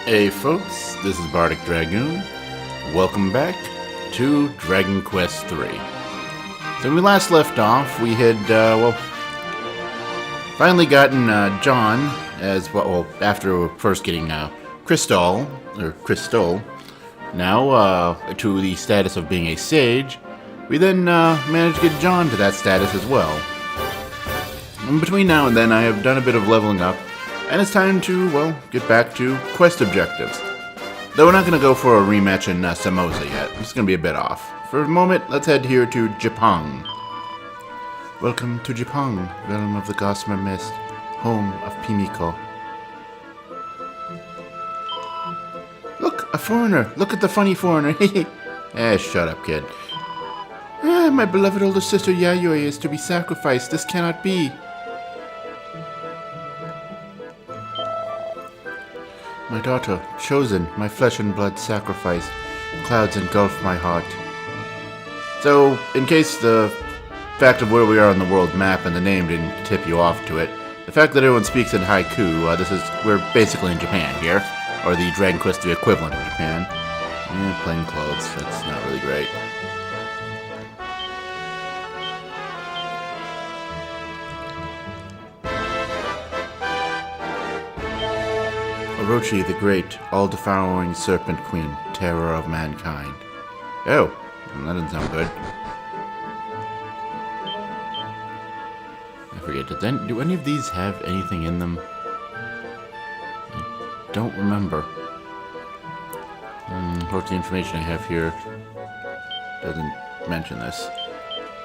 Hey folks, this is Bardic Dragoon. Welcome back to Dragon Quest III. So when we last left off, we had, finally gotten John, as well, after first getting Crystal, now to the status of being a sage. We then managed to get John to that status as well. In between now and then, I have done a bit of leveling up, and it's time to, well, get back to quest objectives. Though we're not going to go for a rematch in Samosa yet. It's going to be a bit off. For a moment, let's head here to Japan. Welcome to Japan, realm of the Gossamer Mist, home of Pimiko. Look, a foreigner. Look at the funny foreigner. Shut up, kid. My beloved older sister Yayoi is to be sacrificed. This cannot be. My daughter, chosen, my flesh and blood sacrificed. Clouds engulf my heart. So, in case the fact of where we are on the world map and the name didn't tip you off to it, the fact that everyone speaks in haiku, we're basically in Japan here, or the Dragon Quest III equivalent of Japan. Plain clothes, that's not really great. Orochi the Great, all-devouring Serpent Queen, terror of mankind. Oh, that doesn't sound good. I forget, do any of these have anything in them? I don't remember. Of course, the information I have here doesn't mention this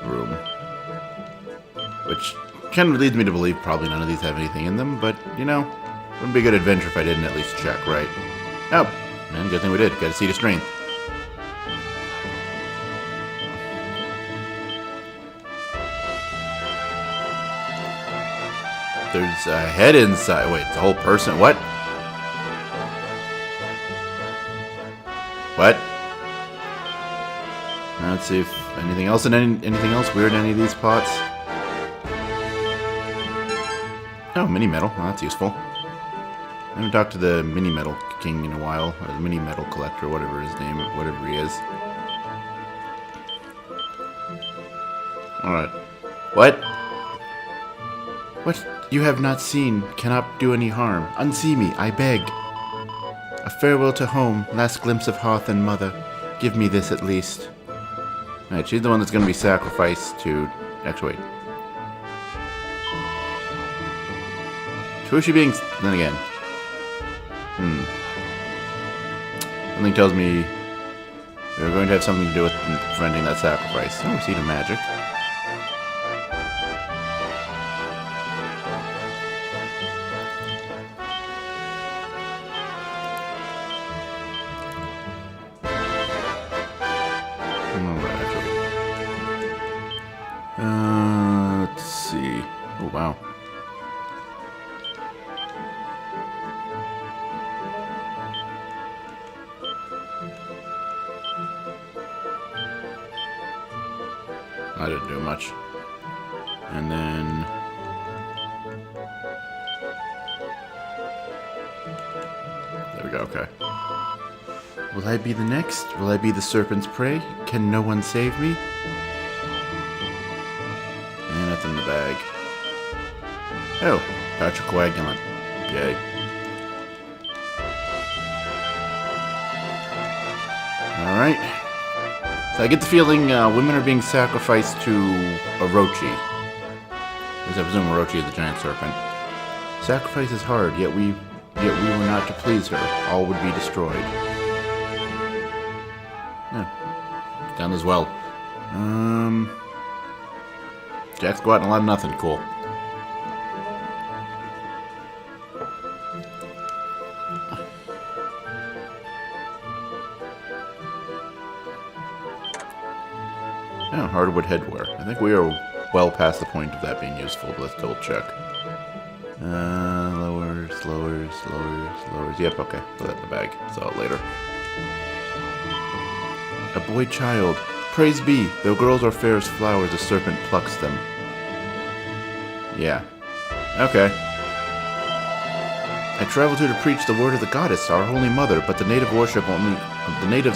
room. Which kind of leads me to believe probably none of these have anything in them, but, you know, wouldn't be a good adventure if I didn't at least check, right? Oh, man, good thing we did. Got a seed of strength. There's a head inside. Wait, it's a whole person. What? What? Now let's see if anything else anything else weird in any of these pots. Oh, mini metal. Well, that's useful. I haven't talked to the Mini Metal King in a while, or the Mini Metal Collector, whatever his name, whatever he is. Alright. What? What you have not seen cannot do any harm. Unsee me, I beg. A farewell to home, last glimpse of hearth and mother. Give me this at least. Alright, she's the one that's going to be sacrificed to... Actually, wait. Who is she being... Then again... Something tells me we're going to have something to do with preventing that sacrifice. Oh, seed of magic. Let's see. Oh, wow. I didn't do much. And then... There we go, okay. Will I be the next? Will I be the serpent's prey? Can no one save me? And nothing in the bag. Oh, pouch of coagulant. Yay. Alright. So I get the feeling women are being sacrificed to Orochi. Because I presume Orochi is the giant serpent. Sacrifice is hard, yet we were not to please her. All would be destroyed. Yeah. Down as well. Jack's go out and a lot of nothing. Cool. Oh, hardwood headwear. I think we are well past the point of that being useful, but let's double check. Lowers. Yep, okay. Put that in the bag. Saw it later. A boy child. Praise be, though girls are fair as flowers, the serpent plucks them. Yeah. Okay. I traveled here to preach the word of the goddess, our holy mother, but the natives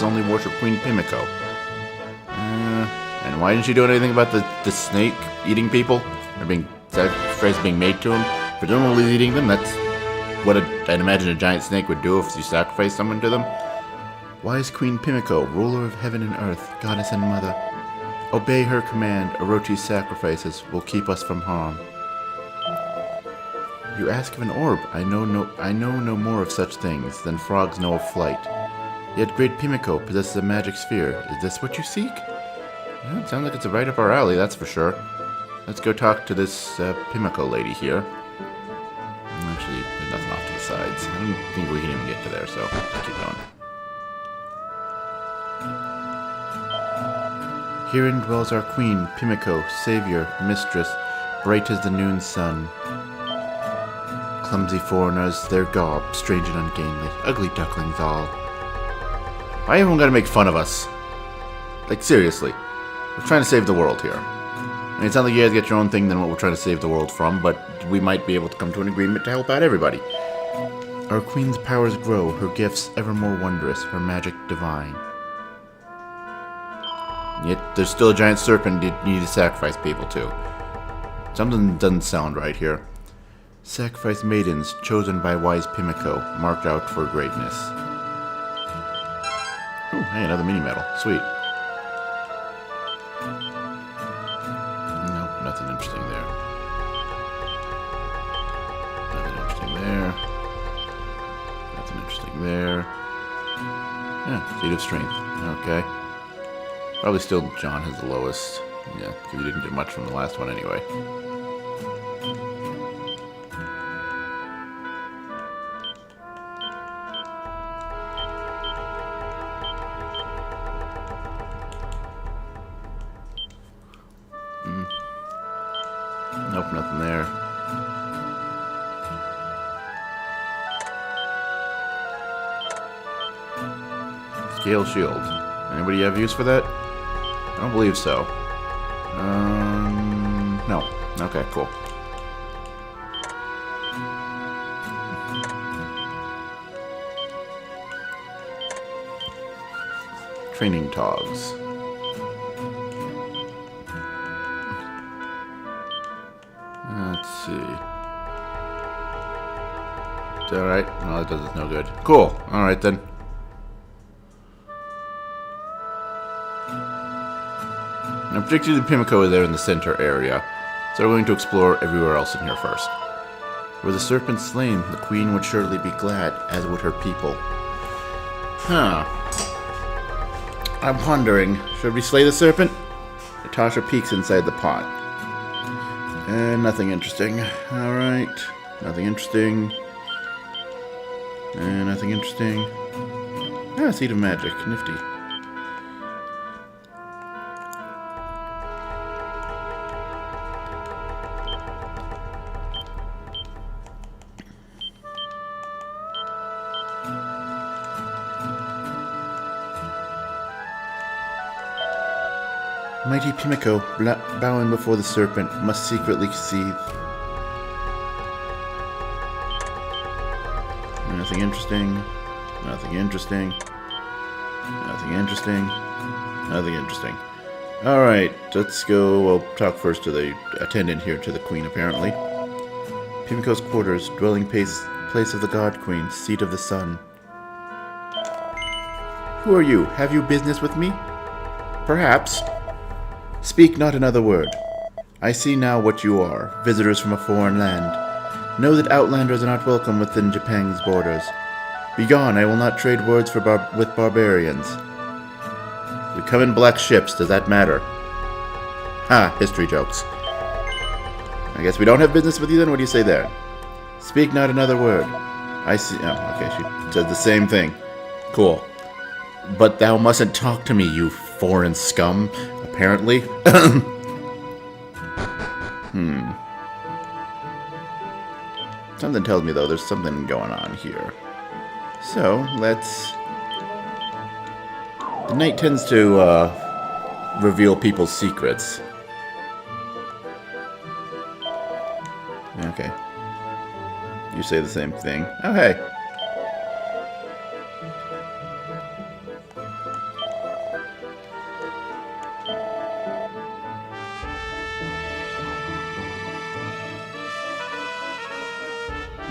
only worship Queen Pimiko. And why didn't you do anything about the snake eating people? Or being sacrificed being made to him? Presumably eating them, that's what I'd imagine a giant snake would do if you sacrificed someone to them. Wise Queen Pimiko, ruler of heaven and earth, goddess and mother. Obey her command, Orochi's sacrifices will keep us from harm. You ask of an orb. I know no more of such things than frogs know of flight. Yet great Pimiko possesses a magic sphere. Is this what you seek? Well, it sounds like it's right up our alley, that's for sure. Let's go talk to this Pimiko lady here. Actually, there's nothing off to the sides. I don't think we can even get to there, so let's keep going. Herein dwells our queen, Pimiko, savior, mistress, bright as the noon sun. Clumsy foreigners, their garb, strange and ungainly, ugly ducklings all. Why everyone gotta make fun of us? Like, seriously. We're trying to save the world here. I mean, it's not like you guys get your own thing than what we're trying to save the world from, but we might be able to come to an agreement to help out everybody. Our queen's powers grow, her gifts ever more wondrous, her magic divine. Yet, there's still a giant serpent you need to sacrifice people to. Something doesn't sound right here. Sacrifice maidens chosen by wise Pimiko, marked out for greatness. Ooh, hey, another mini medal. Sweet. Nope, nothing interesting there. Nothing interesting there. Nothing interesting there. Yeah, Seed of Strength. Okay. Probably still John has the lowest. Yeah, because he didn't get much from the last one anyway. Nope, nothing there. Scale shield. Anybody have use for that? I don't believe so. No. Okay, cool. Training togs. Let's see. Is that right? No, that does us no good. Cool. Alright then. Now, particularly Pimiko is there in the center area, so we're going to explore everywhere else in here first. Were the serpent slain, the queen would surely be glad, as would her people. Huh. I'm pondering, should we slay the serpent? Natasha peeks inside the pot. Nothing interesting. Alright. Nothing interesting. Nothing interesting. Ah, Seed of Magic. Nifty. Mighty Pimiko, bowing before the serpent, must secretly seethe. Nothing interesting. Nothing interesting. Nothing interesting. Nothing interesting. Alright, let's go. We'll talk first to the attendant here, to the queen, apparently. Pimiko's quarters, dwelling place of the god queen, seat of the sun. Who are you? Have you business with me? Perhaps. Speak not another word. I see now what you are, visitors from a foreign land. Know that outlanders are not welcome within Japan's borders. Begone, I will not trade words with barbarians. We come in black ships, does that matter? Ha, history jokes. I guess we don't have business with you then? What do you say there? Speak not another word. I see. Oh, okay, she said the same thing. Cool. But thou mustn't talk to me, you foreign scum, apparently. Something tells me, though, there's something going on here. So, let's... The knight tends to, reveal people's secrets. Okay. You say the same thing. Oh, hey.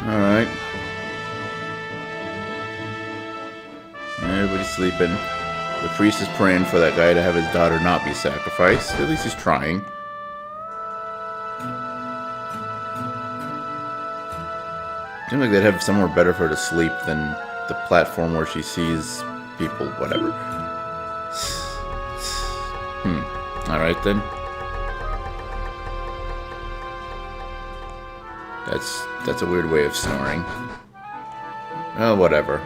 Alright. Everybody's sleeping. The priest is praying for that guy to have his daughter not be sacrificed. At least he's trying. Seems like they'd have somewhere better for her to sleep than the platform where she sees people, whatever. Alright then. That's a weird way of snoring. Oh, whatever.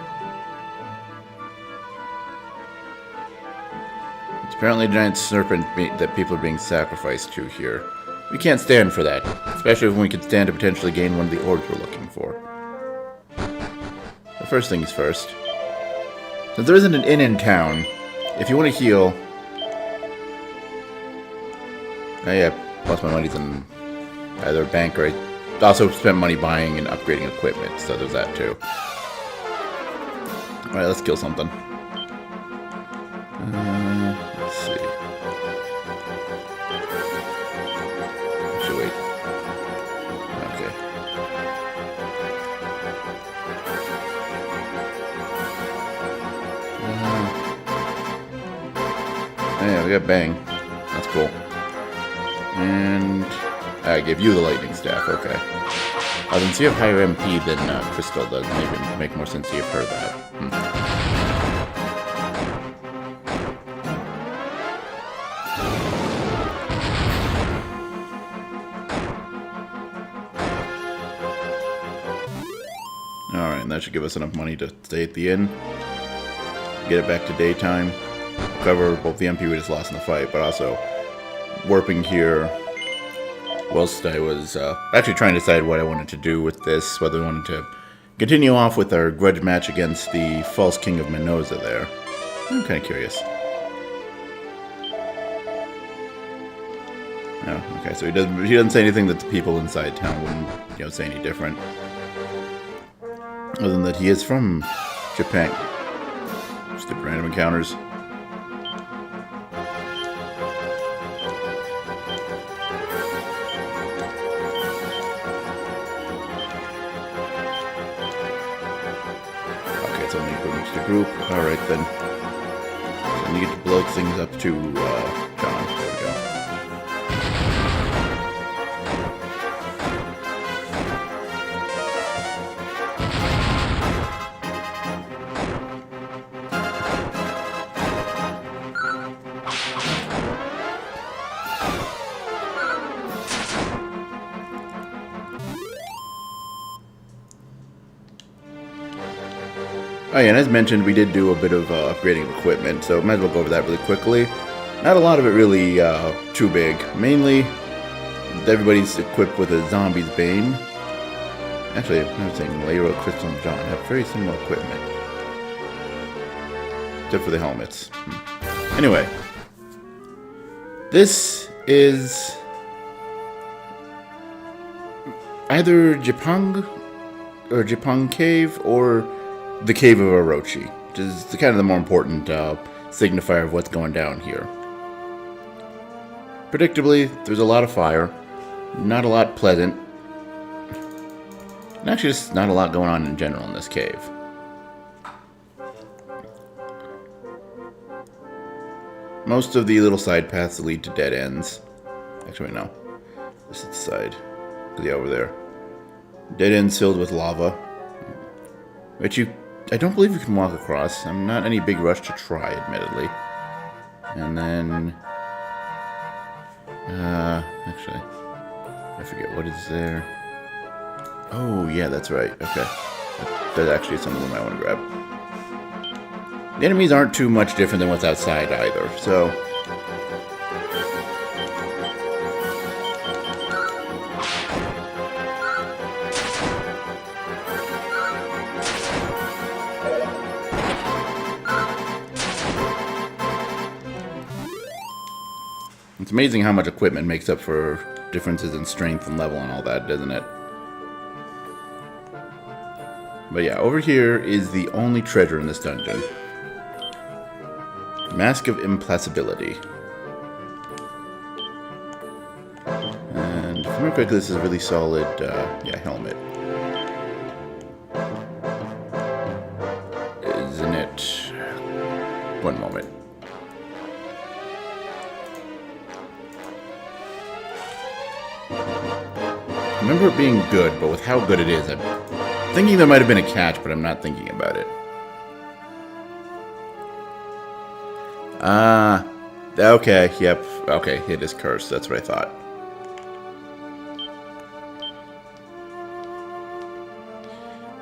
It's apparently a giant serpent that people are being sacrificed to here. We can't stand for that, especially when we could stand to potentially gain one of the orbs we're looking for. The first things first. Since there isn't an inn in town, if you want to heal... Oh yeah, plus my money's in either a bank or I also spent money buying and upgrading equipment, so there's that too. Alright, let's kill something. Let's see. I should wait. Okay. Oh yeah, we got Bang. That's cool. And I gave you the lightning staff, okay. Since you have higher MP than Crystal does, maybe make more sense to have heard that. Alright, and that should give us enough money to stay at the inn. Get it back to daytime. Cover both the MP we just lost in the fight, but also warping here whilst I was actually trying to decide what I wanted to do with this, whether I wanted to continue off with our grudge match against the false king of Minoza there. I'm kind of curious. Oh, okay, so he doesn't say anything that the people inside town wouldn't, say any different. Other than that he is from Japan. Just did random encounters. Group. Alright then. So you get to blow things up to John. There we go. Oh yeah, and as mentioned, we did do a bit of upgrading of equipment, so might as well go over that really quickly. Not a lot of it really too big. Mainly, everybody's equipped with a Zombie's Bane. Actually, I was saying Layro, Crystal, and John have very similar equipment. Except for the helmets. Anyway. This is either Japang or Japang Cave or the Cave of Orochi, which is kind of the more important signifier of what's going down here. Predictably, there's a lot of fire, not a lot pleasant, and actually just not a lot going on in general in this cave. Most of the little side paths lead to dead ends. Actually, no. This is the side. Yeah, over there. Dead ends filled with lava, which I don't believe you can walk across. I'm not in any big rush to try, admittedly. And then... actually, I forget what is there. Oh, yeah, that's right. Okay. That actually is something I might want to grab. The enemies aren't too much different than what's outside either, so... It's amazing how much equipment makes up for differences in strength and level and all that, isn't it? But yeah, over here is the only treasure in this dungeon. Mask of Implacability. And if I remember correctly, this is a really solid, helmet. Isn't it? One moment. I remember it being good, but with how good it is, I'm thinking there might have been a catch, but I'm not thinking about it. Okay, yep. Okay, it is cursed. That's what I thought.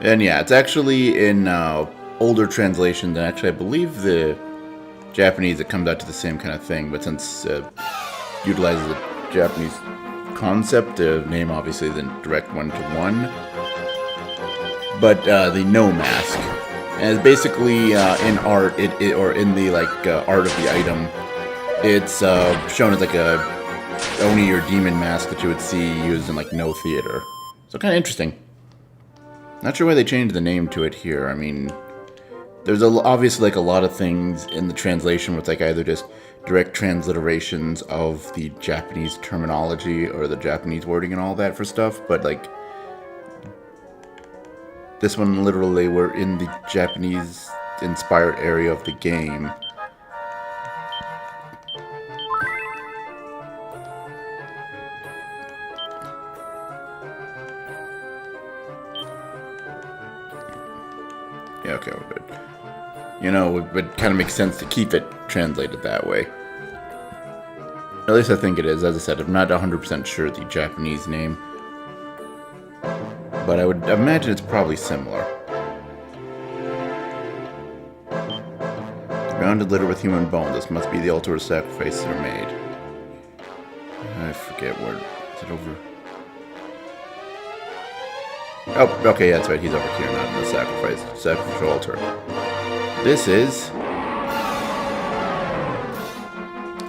And yeah, it's actually in older translations, and actually I believe the Japanese, it comes out to the same kind of thing, but since utilizes the Japanese concept, the name obviously isn't direct one-to-one. But the no mask. And it's basically in art, or in the art of the item, it's shown as like a Oni or demon mask that you would see used in like no theater. So kind of interesting. Not sure why they changed the name to it here. I mean, there's obviously like a lot of things in the translation with like either just direct transliterations of the Japanese terminology or the Japanese wording and all that for stuff, but like this one literally we're in the Japanese inspired area of the game. Yeah, okay, we're good. You know, it would kind of make sense to keep it translated that way. At least I think it is. As I said, I'm not 100% sure the Japanese name, but I would imagine it's probably similar. The ground is littered with human bones. This must be the altar where sacrifices are made. I forget where. Is it over? Oh, okay, yeah, that's right. He's over here, not in the sacrificial altar. This is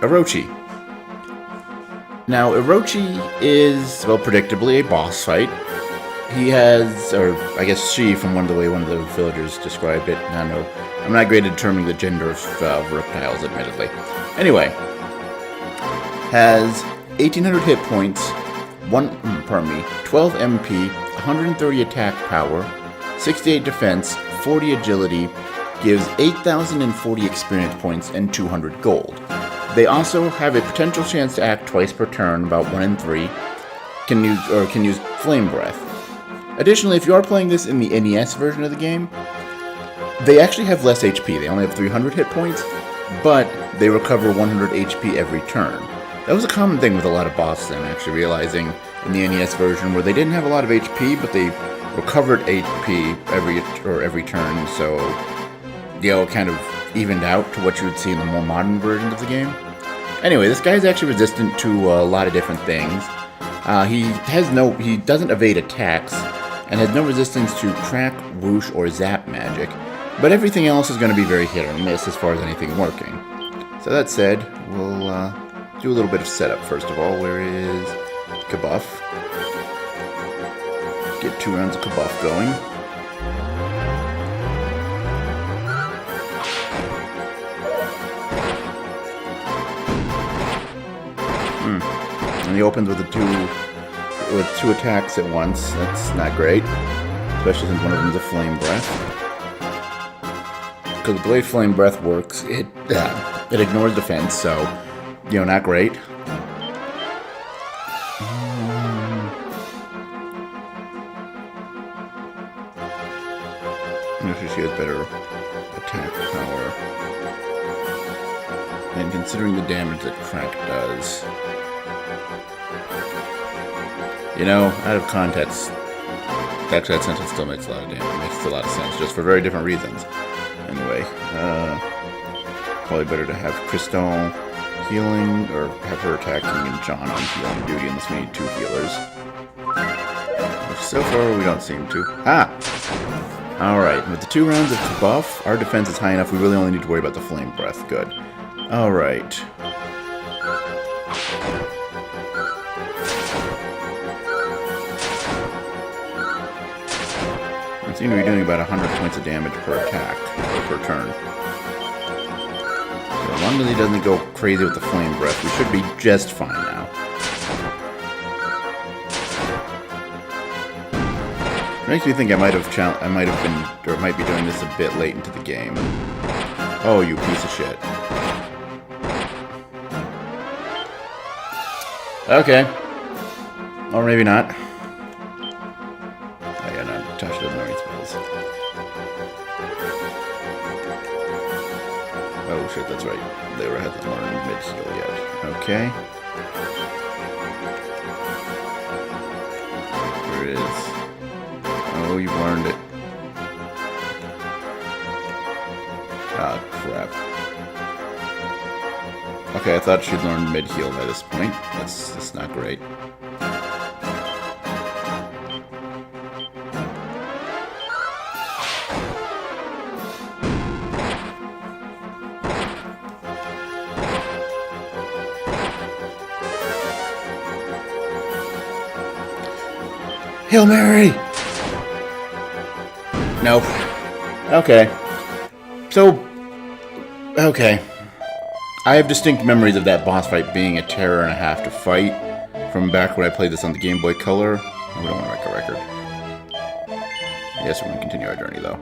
Orochi. Now, Orochi is, well, predictably a boss fight. He has, or I guess she, from one of the villagers described it. I don't know. I'm not great at determining the gender of reptiles, admittedly. Anyway, has 1,800 hit points, 12 MP, 130 attack power, 68 defense, 40 agility, gives 8,040 experience points and 200 gold. They also have a potential chance to act twice per turn, about 1 in 3, can use Flame Breath. Additionally, if you are playing this in the NES version of the game, they actually have less HP. They only have 300 hit points, but they recover 100 HP every turn. That was a common thing with a lot of bosses, I'm actually realizing, in the NES version, where they didn't have a lot of HP, but they recovered HP every turn, so it kind of evened out to what you would see in the more modern versions of the game. Anyway, this guy is actually resistant to a lot of different things. He doesn't evade attacks, and has no resistance to crack, whoosh, or zap magic, but everything else is going to be very hit or miss as far as anything working. So that said, we'll do a little bit of setup first of all. Where is Kabuff? Get 2 rounds of Kabuff going. And he opens with two attacks at once. That's not great, especially since one of them is a Flame Breath. Because the way Flame Breath works, it ignores defense, so not great. Actually, she has better attack power. And considering the damage that Crack does, out of context, actually that sentence still makes a lot of damage. It makes a lot of sense, just for very different reasons. Anyway, probably better to have Crystal healing, or have her attacking and John on healing duty, unless we need 2 healers. Which so far we don't seem to. Alright, with the 2 rounds of buff, our defense is high enough, we really only need to worry about the Flame Breath. Good. Alright. seem to be doing about 100 points of damage per attack, or per turn. So as long as he doesn't go crazy with the flame breath, we should be just fine now. It makes me think I might have been, or might be doing this a bit late into the game. Oh, you piece of shit. Okay. Or maybe not. Oh yeah, no, Tasha doesn't know any spells. Oh shit, that's right. They hasn't learned mid-skill yet. Okay. There it is. Oh, you've learned it. Ah, crap. Okay, I thought she'd learned mid-heal by this point. That's not great. Hail Mary! Nope. Okay. So, okay. I have distinct memories of that boss fight being a terror and a half to fight from back when I played this on the Game Boy Color. We don't want to wreck a record. Yes, we're going to continue our journey, though.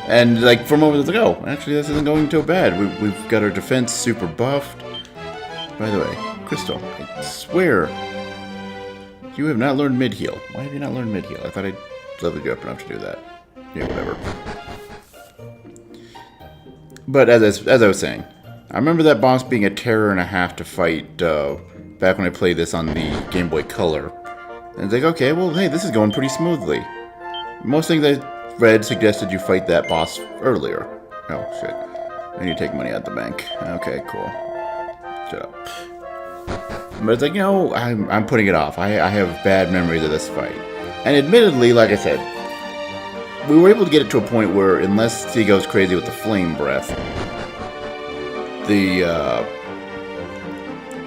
And, like, for a moment, I was like, oh, actually, this isn't going too bad. We've got our defense super buffed. By the way, Crystal, I swear, you have not learned mid-heal. Why have you not learned mid-heal? I thought I'd leveled you up enough to do that. Yeah, whatever. But as I was saying, I remember that boss being a terror and a half to fight back when I played this on the Game Boy Color. And it's like, okay, well, hey, this is going pretty smoothly. Most things I read suggested you fight that boss earlier. Oh, shit. I need to take money out of the bank. Okay, cool. Shut up. But it's like, you know, I'm putting it off. I have bad memories of this fight. And admittedly, like I said, we were able to get it to a point where, unless he goes crazy with the flame breath,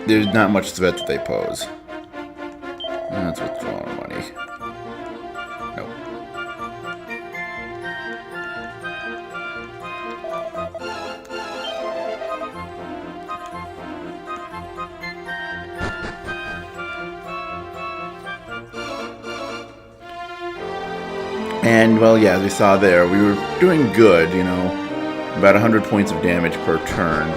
there's not much threat that they pose. That's withdrawing money. Nope. And, well, yeah, as we saw there, we were doing good, you know, about 100 points of damage per turn.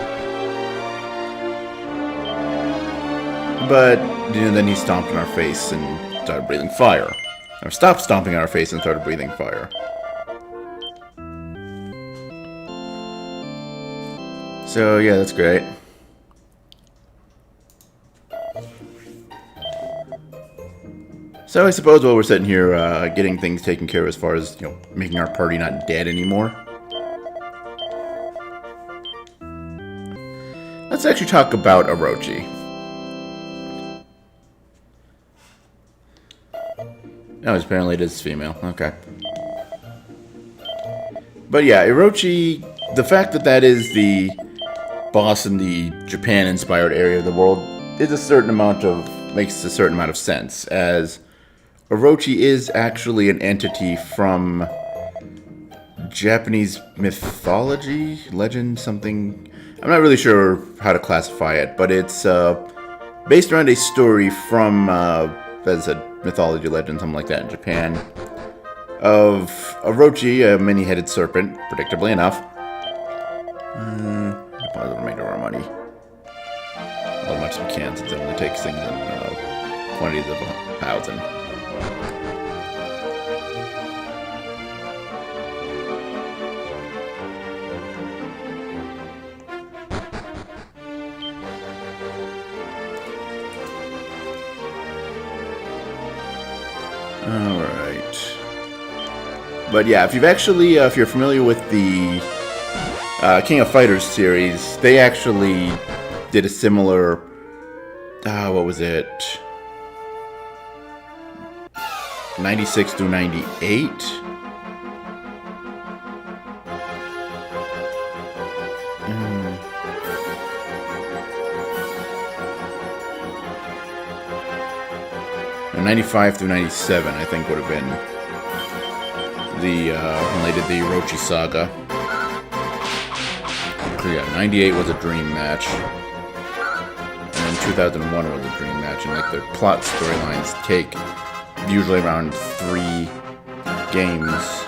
But, you know, then he stomped in our face and started breathing fire. Or stopped stomping in our face and started breathing fire. So, yeah, that's great. So I suppose while we're sitting here getting things taken care of as far as, you know, making our party not dead anymore, let's actually talk about Orochi. Oh, apparently it is female. Okay. But yeah, Orochi, the fact that that is the boss in the Japan-inspired area of the world is makes a certain amount of sense, as Orochi is actually an entity from Japanese mythology, legend, something. I'm not really sure how to classify it, but it's based around a story from, as I said, mythology, legend, something like that in Japan, of Orochi, a many-headed serpent, predictably enough. Probably will make our money. As much as we can, since it only takes things in quantities of 1,000. Alright. But yeah, if you're familiar with the King of Fighters series, they actually did a similar, what was it? 96 through 98? And 95 through 97, I think, would have been when they did the Orochi Saga. Yeah, 98 was a dream match. And then 2001 was a dream match. And like their plot storylines take usually around 3 games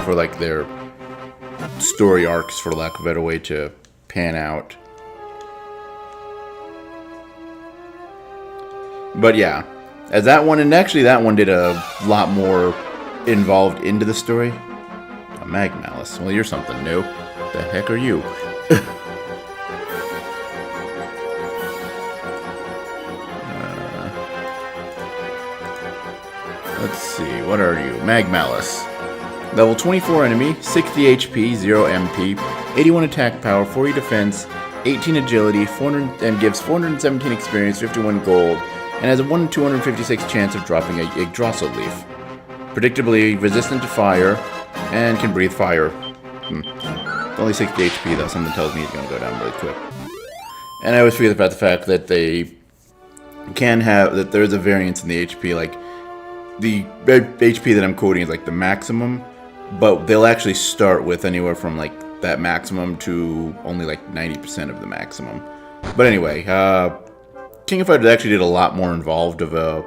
for like their story arcs, for lack of a better way to pan out. But yeah, as that one, and actually that one did a lot more involved into the story. A Malice. Well, you're something new. The heck are you? Let's see, what are you? Malice. Level 24 enemy, 60 HP, 0 MP, 81 attack power, 40 defense, 18 agility, 400, and gives 417 experience, 51 gold, and has a 1 in 256 chance of dropping a Yggdrasil leaf. Predictably resistant to fire, and can breathe fire. Only 60 HP though, something tells me he's going to go down really quick. And I always forget about the fact that they can have, that there is a variance in the HP, like, the HP that I'm quoting is like the maximum, but they'll actually start with anywhere from like that maximum to only like 90% of the maximum. But anyway, King of Fighters actually did a lot more involved of a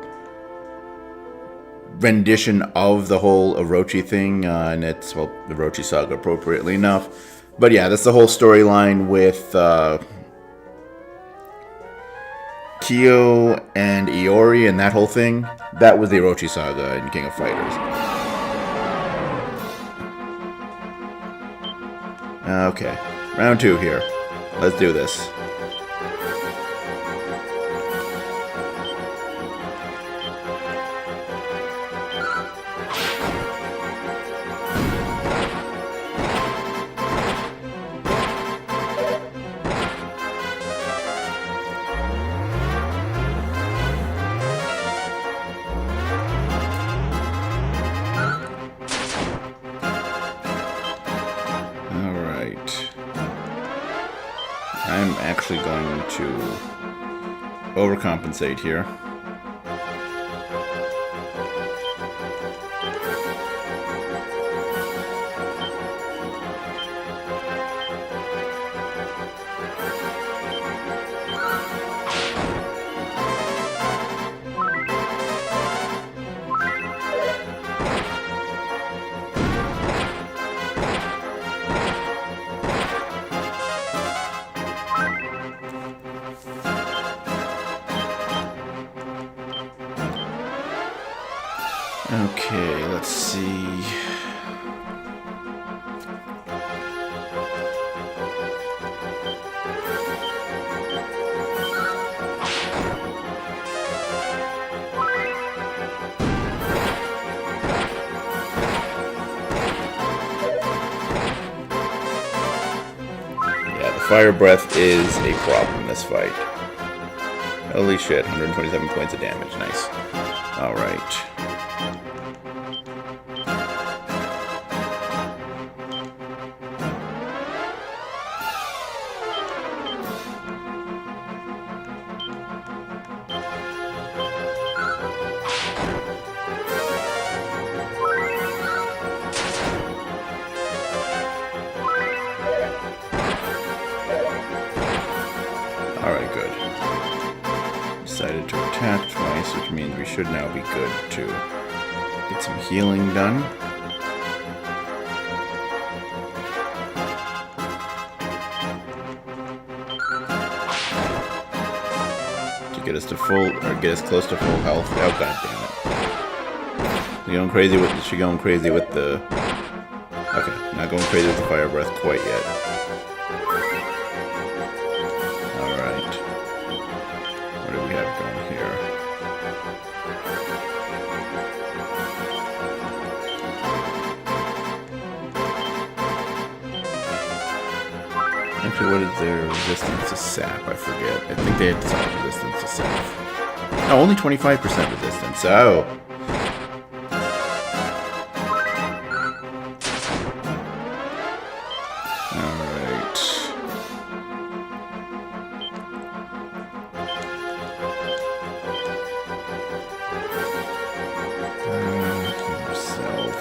rendition of the whole Orochi thing, and it's, well, the Orochi Saga appropriately enough. But yeah, that's the whole storyline with Kyo and Iori and that whole thing. That was the Orochi Saga in King of Fighters. Okay, round 2 here. Let's do this. I'm actually going to overcompensate here. Okay, let's see. Yeah, the fire breath is a problem in this fight. Holy shit, 127 points of damage, nice. Alright. Alright, good. Decided to attack twice, which means we should now be good to get some healing done. To get us to full, or get us close to full health. Oh, god damn it. You going crazy with, is she going crazy with the... Okay, not going crazy with the fire breath quite yet. Actually, what is their resistance to sap? I forget. I think they had some resistance to sap. No, only 25% resistance. Oh. Alright. Yourself.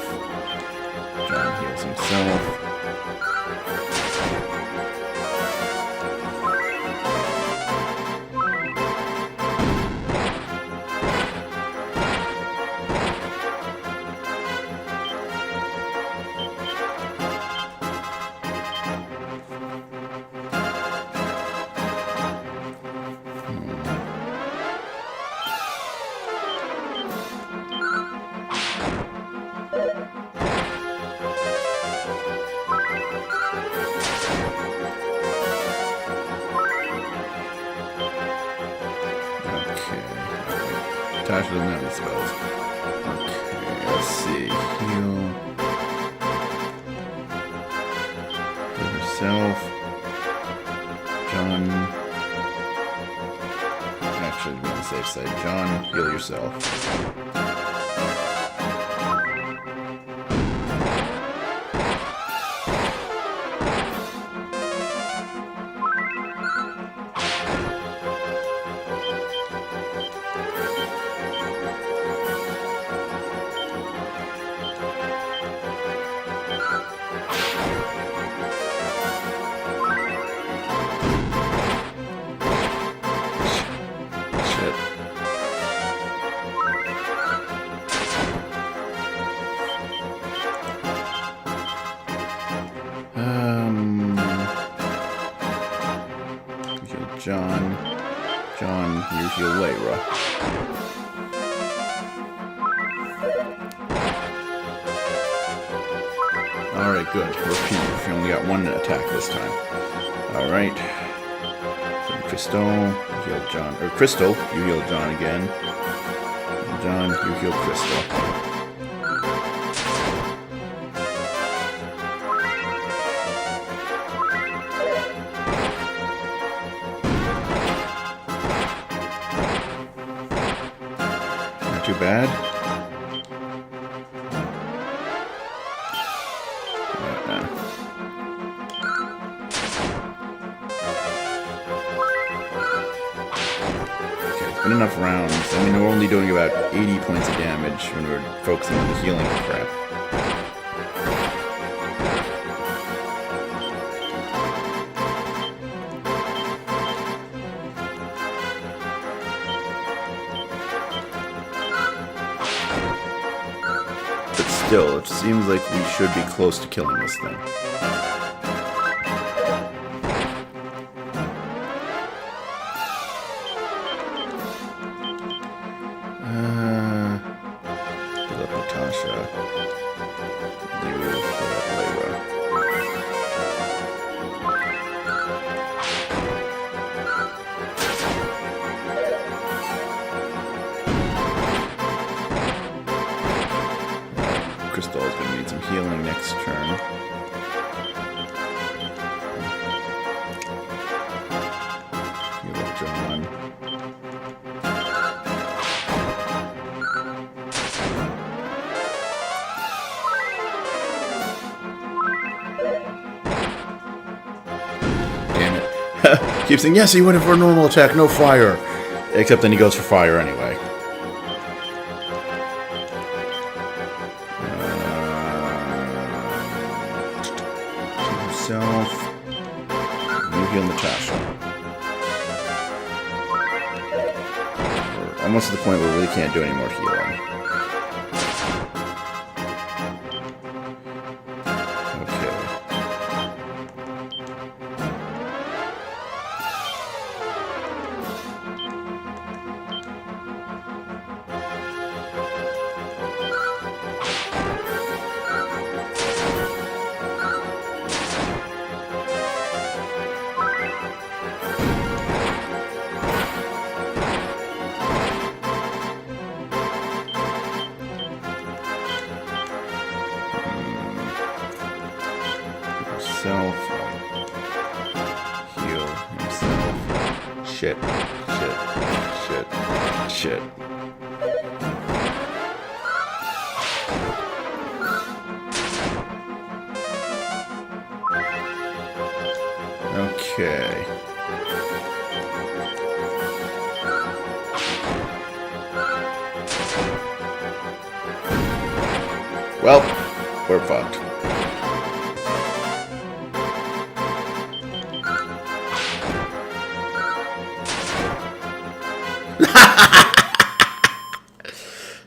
Natasha doesn't have any spells. Okay, let's see. Heal. Heal herself. John. Actually, to be on the safe side. John, heal yourself. John, you heal Layra. Alright, good. Repeat. You only got one attack this time. Alright. So Crystal, you heal John. Or Crystal, you heal John again. And John, you heal Crystal. Too bad. Okay, it's been enough rounds. I mean, we're only doing about 80 points of damage when we're focusing on the healing crap. Still, it seems like we should be close to killing this thing. Pull up Natasha. You pull up Layra. Crystal is going to need some healing next turn. Heal up John. Damn it. Keeps saying, yes, he went in for a normal attack, no fire. Except then he goes for fire anyway. You heal Natasha. We're almost to the point where we really can't do any more healing. Himself. Heal himself. Shit. Okay. Well, we're fucked.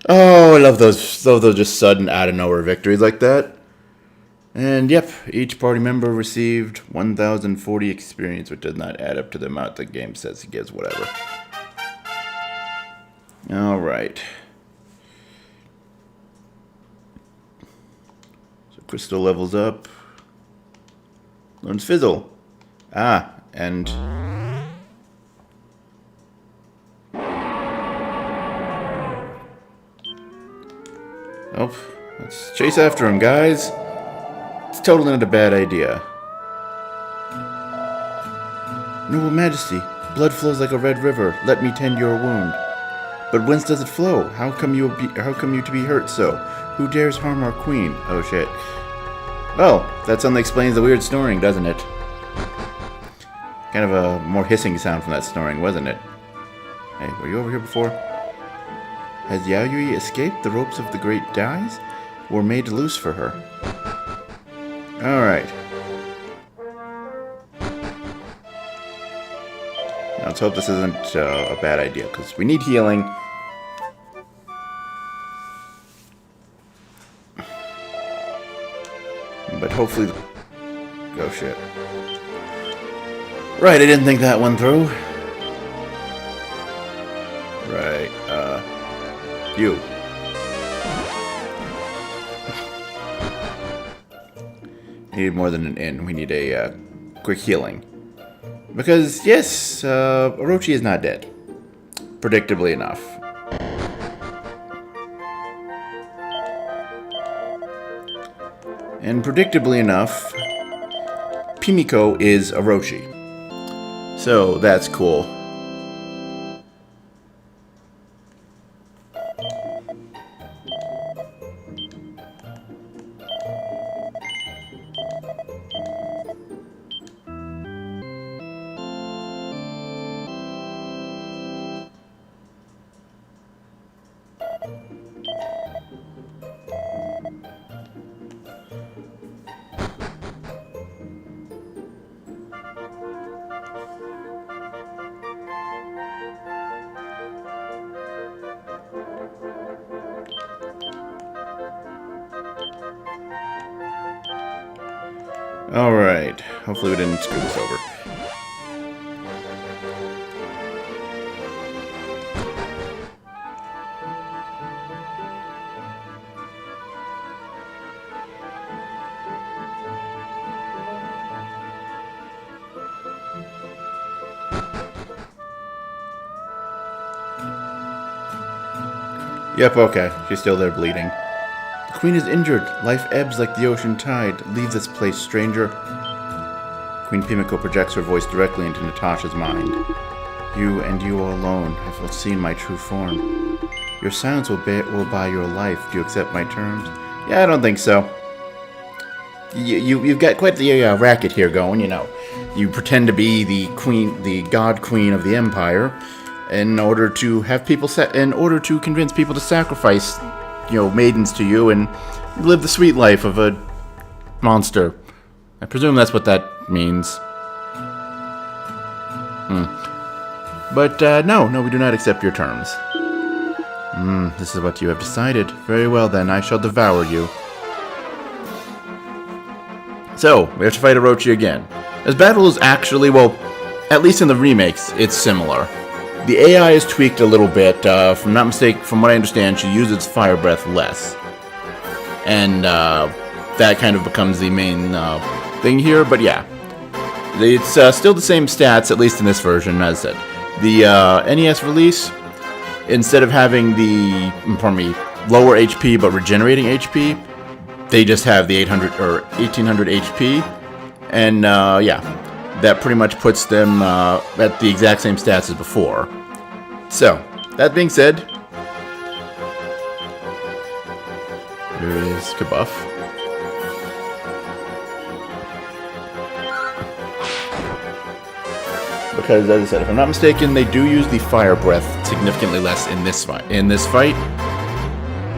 Oh, I love those just sudden out of nowhere victories like that. And yep, each party member received 1,040 experience, which does not add up to the amount the game says he gives, whatever. Alright. So Crystal levels up. Learns Fizzle. Ah, and... Oh, let's chase after him, guys. It's totally not a bad idea. Noble Majesty, blood flows like a red river. Let me tend your wound. But whence does it flow? How come you to be hurt so? Who dares harm our queen? Oh shit. Well, that suddenly explains the weird snoring, doesn't it? Kind of a more hissing sound from that snoring, wasn't it? Hey, were you over here before? Has Yayoi escaped? The ropes of the great dyes were made loose for her. Alright. Let's hope this isn't a bad idea, because we need healing. But hopefully... Oh shit. Right, I didn't think that one through. Right, you. We need more than an inn. We need a quick healing. Because, yes, Orochi is not dead. Predictably enough. And predictably enough, Pimiko is Orochi. So, that's cool. Alright, hopefully we didn't screw this over. Yep, okay, she's still there bleeding. The queen is injured. Life ebbs like the ocean tide. Leave this place, stranger. Queen Pimiko projects her voice directly into Natasha's mind. You and you alone have seen my true form. Your silence will buy your life. Do you accept my terms? Yeah, I don't think so. You've got quite the racket here going, you know. You pretend to be the queen, the god queen of the empire, in order to have people in order to convince people to sacrifice, you know, maidens to you and live the sweet life of a monster. I presume that's what that means. But no, we do not accept your terms. This is what you have decided. Very well then, I shall devour you. So, we have to fight Orochi again. This battle is actually, well, at least in the remakes, it's similar. The AI is tweaked a little bit. From what I understand, she uses fire breath less. And that kind of becomes the main thing here, but yeah. It's still the same stats, at least in this version, as I said. The NES release, instead of having the, lower HP but regenerating HP, they just have the 800 or 1800 HP, and yeah, that pretty much puts them at the exact same stats as before. So, that being said, here is Kabuff. Because, as I said, if I'm not mistaken, they do use the fire breath significantly less in this fight.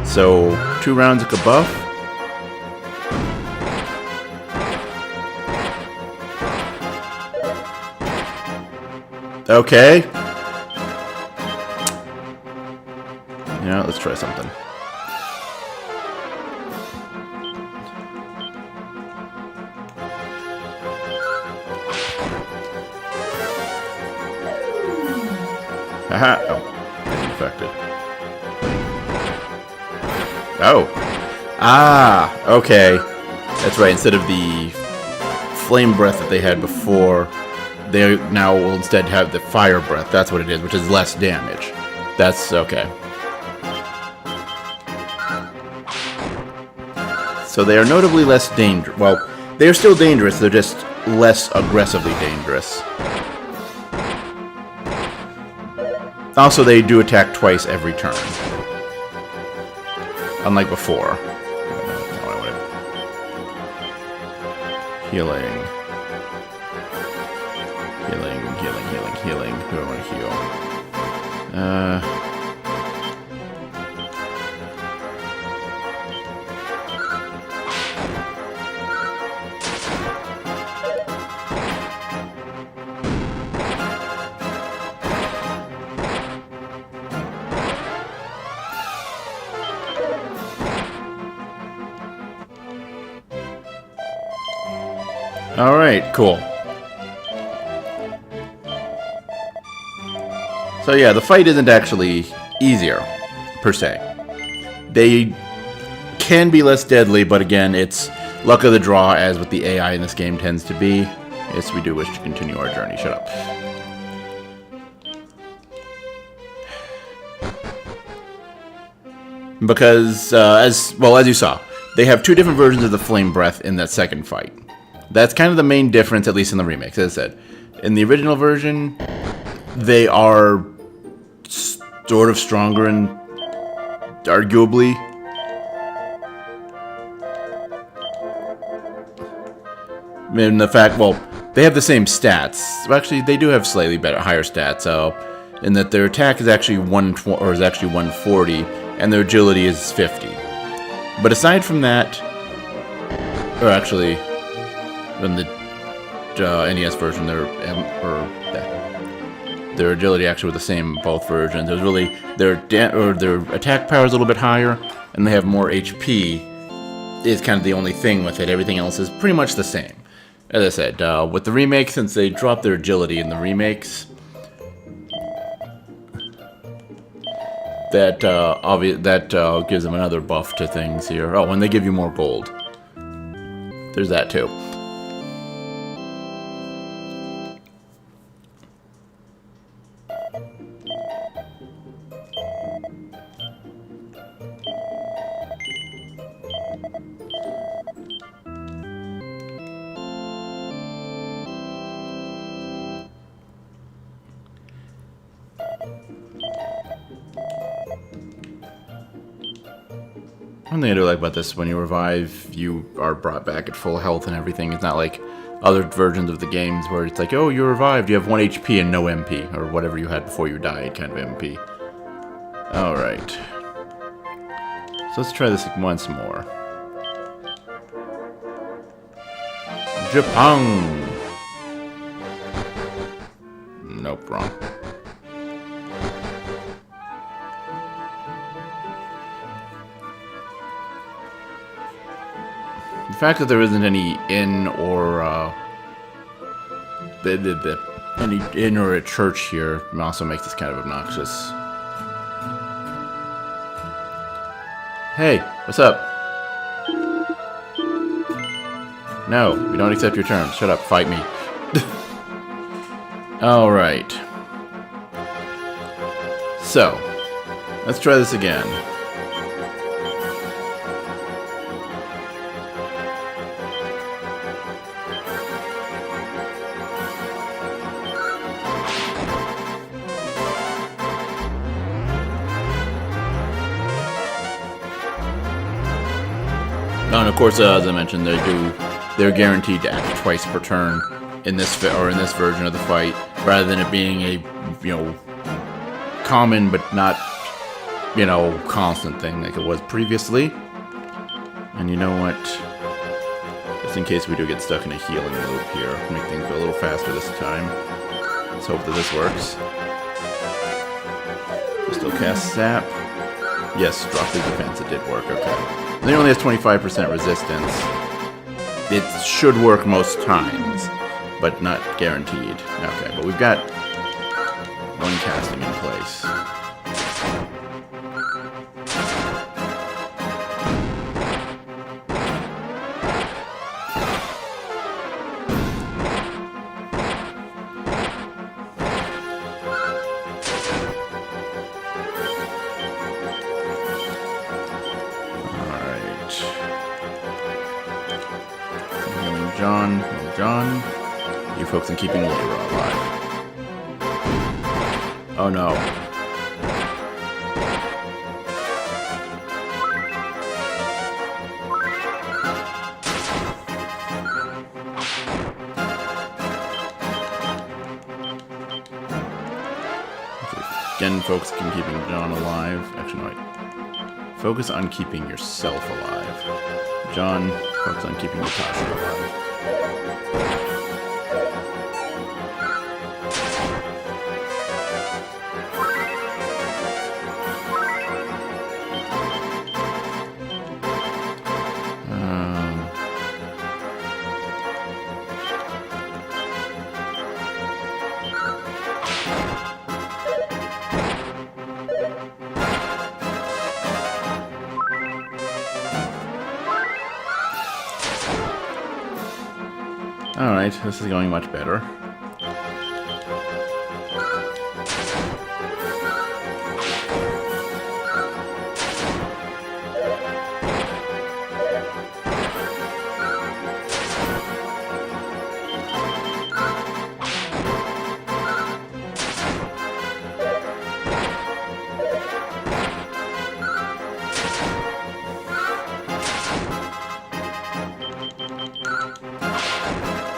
So, 2 rounds of Kabuff. Okay. You know, let's try something. Haha. Oh, getting affected. Oh. Ah, okay. That's right. Instead of the flame breath that they had before, they now will instead have the fire breath. That's what it is, which is less damage. That's okay. So they are notably less dangerous. Well, they are still dangerous, they're just less aggressively dangerous. Also, they do attack twice every turn. Unlike before. Healing. Healing. Who do I want to heal? Alright, cool. So yeah, the fight isn't actually easier, per se. They can be less deadly, but again, it's luck of the draw, as with the AI in this game tends to be. Yes, we do wish to continue our journey. Shut up. Because, as you saw, they have two different versions of the Flame Breath in that second fight. That's kind of the main difference, at least in the remakes, as I said. In the original version, they are sort of stronger and arguably. In the fact, well, they have the same stats. Well, actually, they do have slightly better, higher stats. In that their attack is actually 140, and their agility is 50. But aside from that, or actually, in the NES version, their agility actually was the same in both versions. It was really their attack power is a little bit higher, and they have more HP. Is kind of the only thing with it. Everything else is pretty much the same. As I said, with the remake, since they dropped their agility in the remakes, that gives them another buff to things here. Oh, and they give you more gold. There's that too. One thing I do like about this, when you revive, you are brought back at full health and everything. It's not like other versions of the games where it's like, oh, you revived, you have 1 HP and no MP, or whatever you had before you died, kind of MP. Alright. So let's try this once more. Japan! Nope, wrong. The fact that there isn't any inn or any inn or a church here also makes this kind of obnoxious. Hey, what's up? No, we don't accept your terms. Shut up, fight me. Alright. So, let's try this again. Oh, and of course, as I mentioned, they're guaranteed to act twice per turn in this version of the fight, rather than it being a common but not constant thing like it was previously. And you know what? Just in case we do get stuck in a healing loop here, make things go a little faster this time. Let's hope that this works. Still cast Sap. Yes, drop the defense. It did work. Okay. And it only has 25% resistance. It should work most times, but not guaranteed. Okay, but we've got one casting in place. John, you focus on keeping Layra alive. Oh no. Again, focus on keeping John alive. Actually, no, wait. Focus on keeping yourself alive. John, focus on keeping Natasha alive. Alright, this is going much better.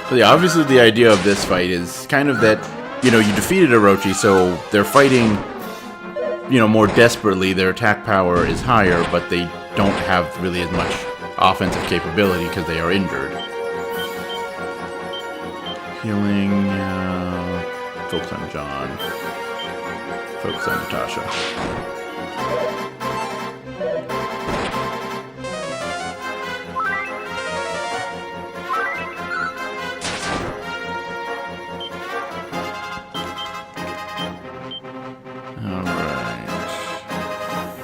So yeah, obviously the idea of this fight is kind of that, you know, you defeated Orochi, so they're fighting, you know, more desperately. Their attack power is higher, but they don't have really as much offensive capability because they are injured. Healing, focus on John. Focus on Natasha.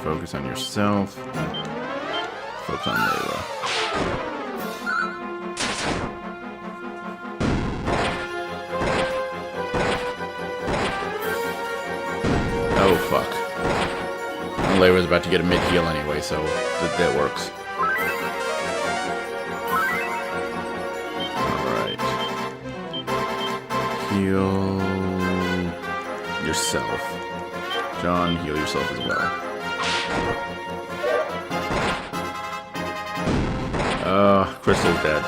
Focus on yourself. Focus on Layla. Oh, fuck. And Layla's about to get a mid-heal anyway, so that works. Alright. Heal yourself. John, heal yourself as well. Crystal's dead.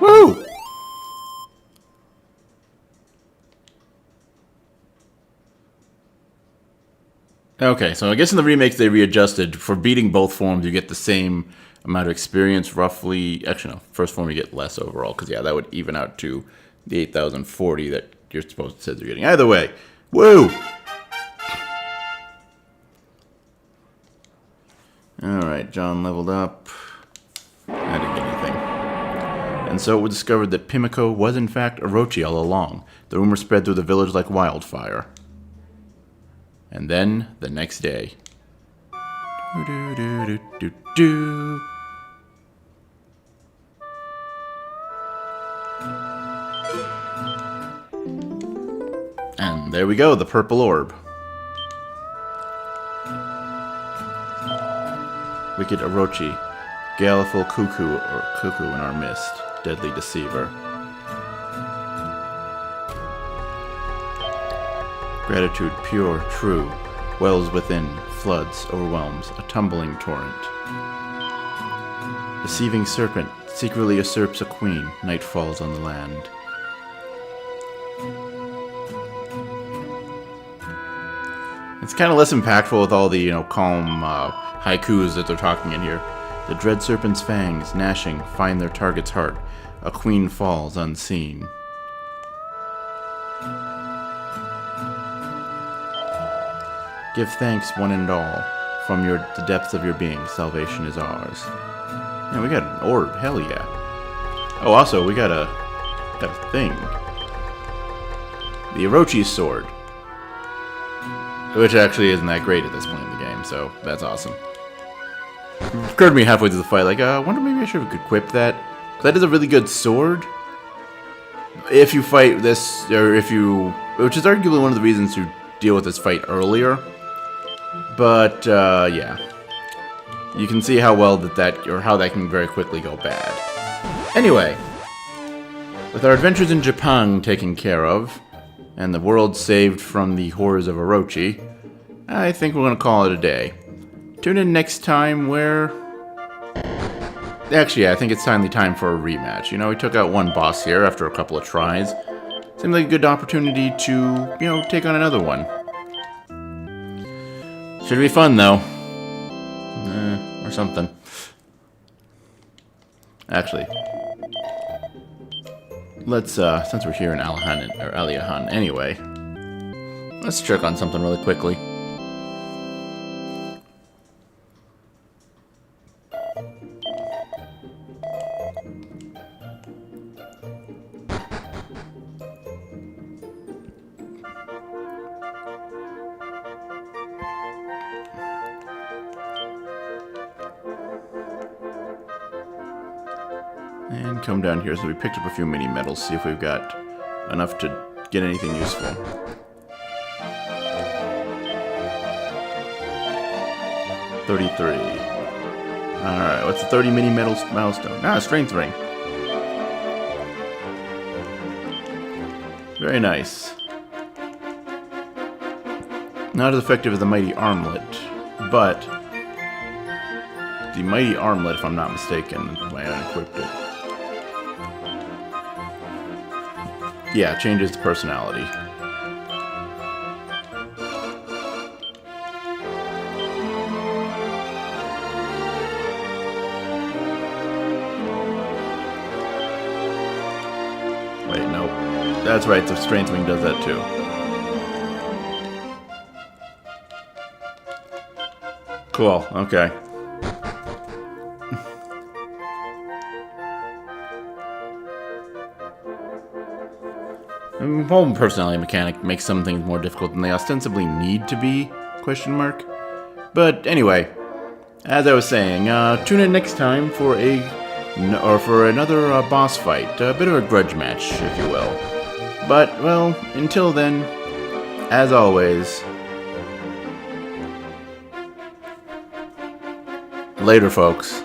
Woo! Okay, so I guess in the remakes they readjusted. For beating both forms, you get the same amount of experience, roughly. Actually, no. First form, you get less overall, because, yeah, that would even out to the 8,040 that you're supposed to say you're getting. Either way, woo! Alright, John leveled up. I didn't get anything. And so it was discovered that Pimiko was in fact Orochi all along. The rumor spread through the village like wildfire. And then, the next day. Do-do-do-do-do-do. And there we go, the purple orb. Wicked Orochi, Galeful Cuckoo, or Cuckoo in our midst, deadly deceiver. Gratitude pure, true, wells within, floods, overwhelms, a tumbling torrent. Deceiving serpent, secretly usurps a queen, night falls on the land. It's kind of less impactful with all the, calm haikus that they're talking in here. The dread serpent's fangs, gnashing, find their target's heart. A queen falls unseen. Give thanks, one and all. From the depths of your being, salvation is ours. Yeah, we got an orb. Hell yeah. Oh, also, we got a thing. The Orochi Sword. Which actually isn't that great at this point in the game, so that's awesome. It occurred to me halfway through the fight, like, I wonder maybe I should equip that. That is a really good sword. If you fight this, or if you... Which is arguably one of the reasons to deal with this fight earlier. But, yeah. You can see how well how that can very quickly go bad. Anyway. With our adventures in Japan taken care of, and the world saved from the horrors of Orochi, I think we're going to call it a day. Tune in next time where... Actually, I think it's finally time for a rematch. You know, we took out one boss here after a couple of tries. Seemed like a good opportunity to, you know, take on another one. Should be fun, though. Or something. Actually, let's, since we're here in Aliahan anyway, let's check on something really quickly. And come down here. So we picked up a few mini medals. See if we've got enough to get anything useful. $33. Alright, what's the 30 mini medals milestone? Ah, strength ring. Very nice. Not as effective as the mighty armlet, but the mighty armlet, if I'm not mistaken, I unequipped it. Yeah, changes the personality. Wait, no. That's right, the strength wing does that too. Cool, okay. Home personality mechanic makes some things more difficult than they ostensibly need to be, question mark. But anyway, as I was saying, tune in next time for another boss fight, a bit of a grudge match, if you will. But, well, until then, as always, later, folks.